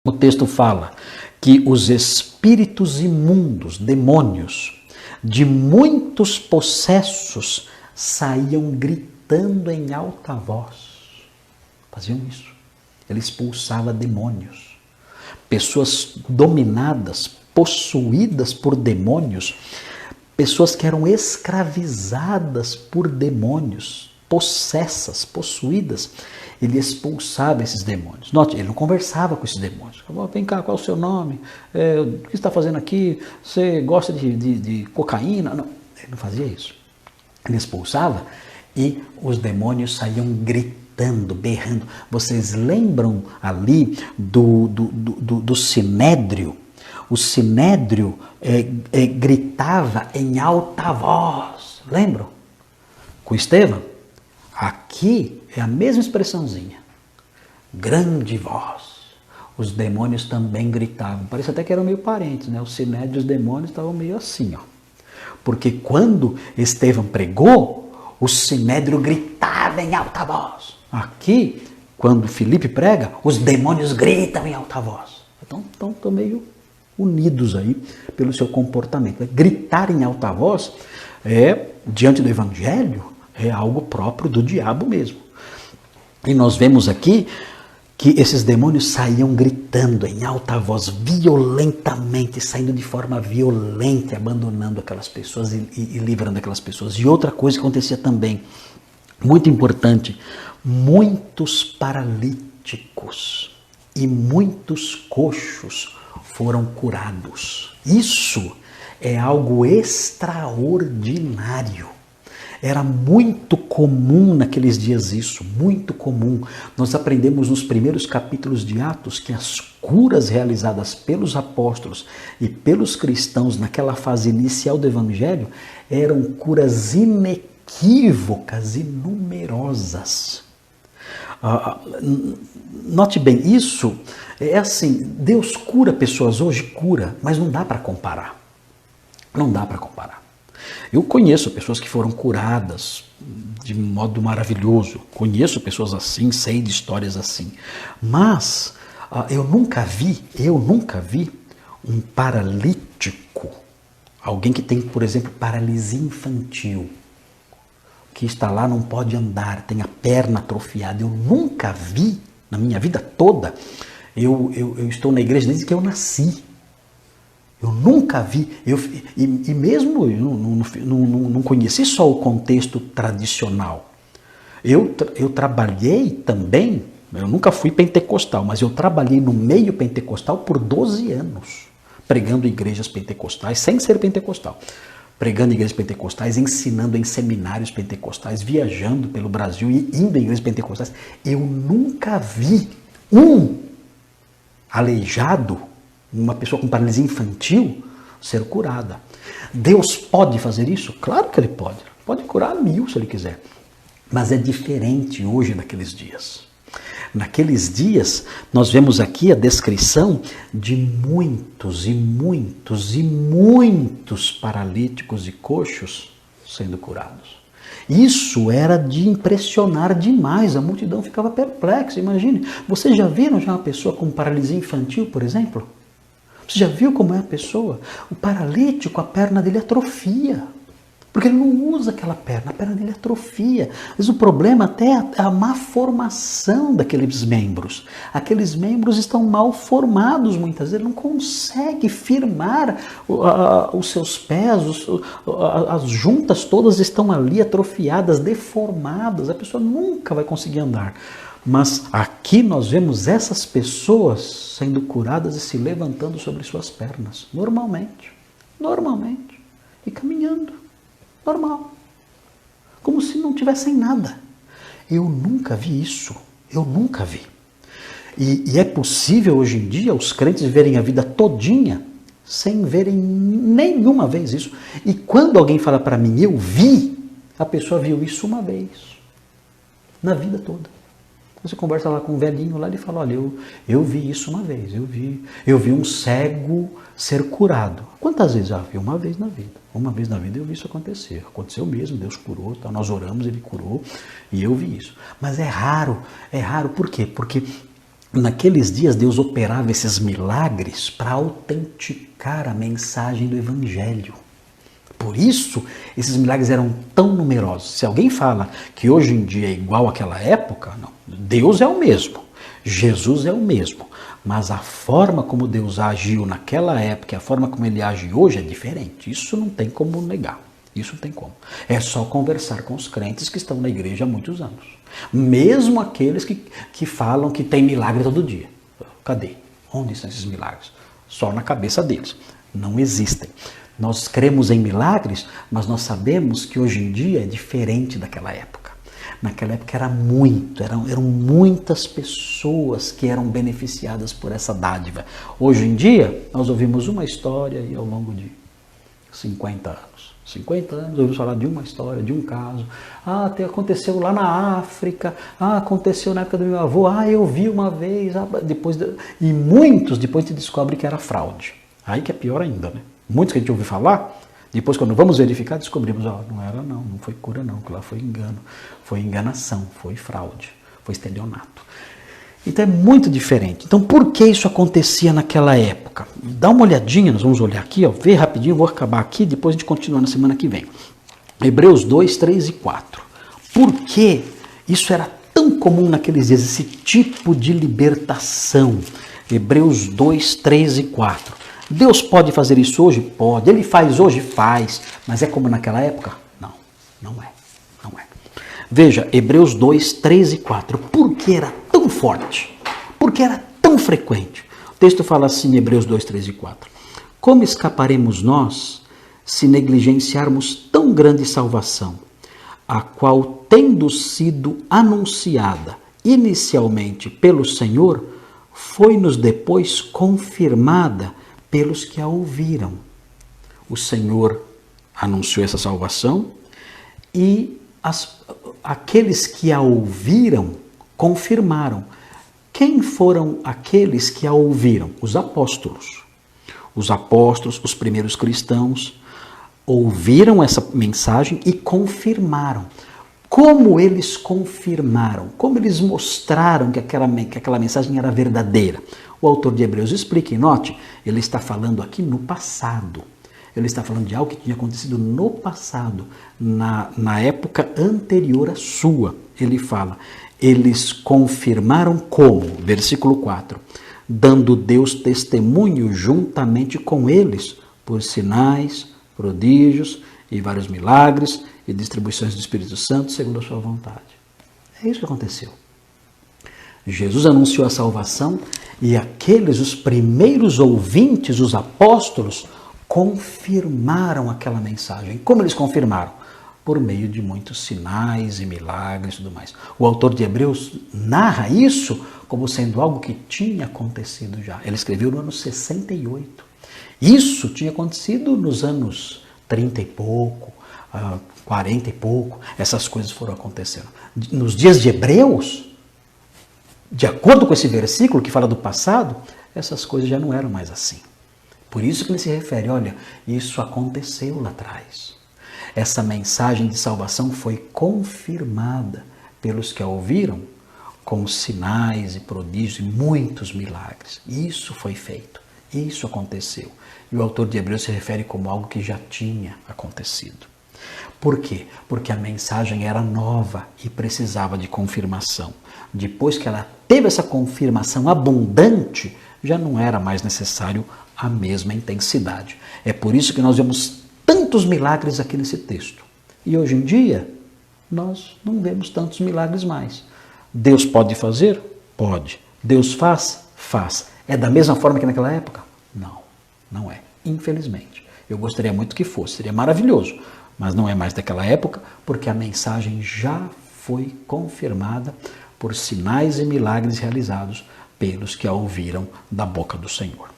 O texto fala que os espíritos imundos, demônios, de muitos possessos saíam gritando em alta voz. Faziam isso. Ele expulsava demônios. Pessoas dominadas, possuídas por demônios, pessoas que eram escravizadas por demônios, possessas, possuídas, ele expulsava esses demônios. Note, ele não conversava com esses demônios. Vem cá, qual é o seu nome? O que você está fazendo aqui? Você gosta de cocaína? Não, ele não fazia isso. Ele expulsava e os demônios saíam gritando, berrando. Vocês lembram ali do Sinédrio? O Sinédrio gritava em alta voz. Lembram? Com Estevão? Aqui é a mesma expressãozinha. Grande voz. Os demônios também gritavam. Parece até que eram meio parentes, né? O Sinédrio e os demônios estavam meio assim, ó. Porque quando Estevão pregou, o Sinédrio gritava em alta voz. Aqui, quando Filipe prega, os demônios gritam em alta voz. Então estão meio unidos aí pelo seu comportamento. Gritar em alta voz diante do Evangelho, é algo próprio do diabo mesmo. E nós vemos aqui que esses demônios saíam gritando em alta voz, violentamente, saindo de forma violenta, abandonando aquelas pessoas e livrando aquelas pessoas. E outra coisa que acontecia também, muito importante, muitos paralíticos e muitos coxos foram curados. Isso é algo extraordinário. Era muito comum naqueles dias isso, muito comum. Nós aprendemos nos primeiros capítulos de Atos que as curas realizadas pelos apóstolos e pelos cristãos naquela fase inicial do Evangelho eram curas inequívocas e numerosas. Note bem, isso é assim, Deus cura pessoas hoje, cura, mas não dá para comparar. Não dá para comparar. Eu conheço pessoas que foram curadas de modo maravilhoso, conheço pessoas assim, sei de histórias assim, mas eu nunca vi um paralítico, alguém que tem, por exemplo, paralisia infantil, que está lá, não pode andar, tem a perna atrofiada. Eu nunca vi, na minha vida toda, eu estou na igreja desde que eu nasci. Eu nunca vi, e mesmo eu não conheci só o contexto tradicional. Eu trabalhei também, eu nunca fui pentecostal, mas eu trabalhei no meio pentecostal por 12 anos, pregando em igrejas pentecostais, sem ser pentecostal. Pregando em igrejas pentecostais, ensinando em seminários pentecostais, viajando pelo Brasil e indo em igrejas pentecostais. Eu nunca vi um aleijado, uma pessoa com paralisia infantil, ser curada. Deus pode fazer isso? Claro que Ele pode. Pode curar 1000 se Ele quiser. Mas é diferente hoje naqueles dias. Naqueles dias, nós vemos aqui a descrição de muitos e muitos e muitos paralíticos e coxos sendo curados. Isso era de impressionar demais, a multidão ficava perplexa. Imagine, vocês já viram uma pessoa com paralisia infantil, por exemplo? Você já viu como é a pessoa? O paralítico, a perna dele atrofia. Porque ele não usa aquela perna, a perna dele atrofia. Mas o problema até é a má formação daqueles membros. Aqueles membros estão mal formados muitas vezes, ele não consegue firmar os seus pés, as juntas todas estão ali atrofiadas, deformadas, a pessoa nunca vai conseguir andar. Mas aqui nós vemos essas pessoas sendo curadas e se levantando sobre suas pernas, normalmente, e caminhando, normal, como se não tivessem nada. Eu nunca vi isso, eu nunca vi. E é possível hoje em dia os crentes verem a vida todinha sem verem nenhuma vez isso. E quando alguém fala para mim, eu vi, a pessoa viu isso uma vez, na vida toda. Você conversa lá com um velhinho lá, ele fala, olha, eu vi isso uma vez, eu vi um cego ser curado. Quantas vezes? Vi uma vez na vida. Uma vez na vida eu vi isso acontecer. Aconteceu mesmo, Deus curou, tá? Nós oramos, Ele curou e eu vi isso. Mas é raro, por quê? Porque naqueles dias Deus operava esses milagres para autenticar a mensagem do Evangelho. Por isso, esses milagres eram tão numerosos. Se alguém fala que hoje em dia é igual àquela época, não. Deus é o mesmo, Jesus é o mesmo, mas a forma como Deus agiu naquela época e a forma como ele age hoje é diferente. Isso não tem como negar, isso não tem como. É só conversar com os crentes que estão na igreja há muitos anos. Mesmo aqueles que falam que tem milagre todo dia. Cadê? Onde estão esses milagres? Só na cabeça deles. Não existem. Nós cremos em milagres, mas nós sabemos que hoje em dia é diferente daquela época. Naquela época eram muitas pessoas que eram beneficiadas por essa dádiva. Hoje em dia, nós ouvimos uma história e ao longo de 50 anos, ouvimos falar de uma história, de um caso. Aconteceu lá na África, aconteceu na época do meu avô, eu vi uma vez, e muitos depois se descobre que era fraude. Aí que é pior ainda, né? Muitos que a gente ouviu falar, depois quando vamos verificar, descobrimos, não foi cura não, que lá foi engano, foi enganação, foi fraude, foi estelionato. Então é muito diferente. Então por que isso acontecia naquela época? Dá uma olhadinha, nós vamos olhar aqui, vê rapidinho, vou acabar aqui, depois a gente continua na semana que vem. Hebreus 2, 3 e 4. Por que isso era tão comum naqueles dias, esse tipo de libertação? Hebreus 2, 3 e 4. Deus pode fazer isso hoje? Pode. Ele faz hoje? Faz. Mas é como naquela época? Não, não é. Veja, Hebreus 2, 3 e 4. Por que era tão forte? Por que era tão frequente? O texto fala assim, Hebreus 2, 3 e 4. Como escaparemos nós se negligenciarmos tão grande salvação, a qual, tendo sido anunciada inicialmente pelo Senhor, foi-nos depois confirmada pelos que a ouviram. O Senhor anunciou essa salvação e aqueles que a ouviram confirmaram. Quem foram aqueles que a ouviram? Os apóstolos. Os apóstolos, os primeiros cristãos, ouviram essa mensagem e confirmaram. Como eles confirmaram? Como eles mostraram que aquela mensagem era verdadeira? O autor de Hebreus explica, e note, ele está falando aqui no passado. Ele está falando de algo que tinha acontecido no passado, na época anterior à sua. Ele fala, eles confirmaram como? Versículo 4. Dando Deus testemunho juntamente com eles, por sinais, prodígios e vários milagres e distribuições do Espírito Santo segundo a sua vontade. É isso que aconteceu. Jesus anunciou a salvação e os primeiros ouvintes, os apóstolos, confirmaram aquela mensagem. Como eles confirmaram? Por meio de muitos sinais e milagres e tudo mais. O autor de Hebreus narra isso como sendo algo que tinha acontecido já. Ele escreveu no ano 68. Isso tinha acontecido nos anos 30 e pouco, 40 e pouco. Essas coisas foram acontecendo. Nos dias de Hebreus, de acordo com esse versículo que fala do passado, essas coisas já não eram mais assim. Por isso que ele se refere, olha, isso aconteceu lá atrás. Essa mensagem de salvação foi confirmada pelos que a ouviram com sinais e prodígios e muitos milagres. Isso foi feito, isso aconteceu. E o autor de Hebreus se refere como algo que já tinha acontecido. Por quê? Porque a mensagem era nova e precisava de confirmação. Depois que ela teve essa confirmação abundante, já não era mais necessário a mesma intensidade. É por isso que nós vemos tantos milagres aqui nesse texto. E hoje em dia, nós não vemos tantos milagres mais. Deus pode fazer? Pode. Deus faz? Faz. É da mesma forma que naquela época? Não, não é. Infelizmente. Eu gostaria muito que fosse, seria maravilhoso. Mas não é mais daquela época, porque a mensagem já foi confirmada por sinais e milagres realizados pelos que a ouviram da boca do Senhor.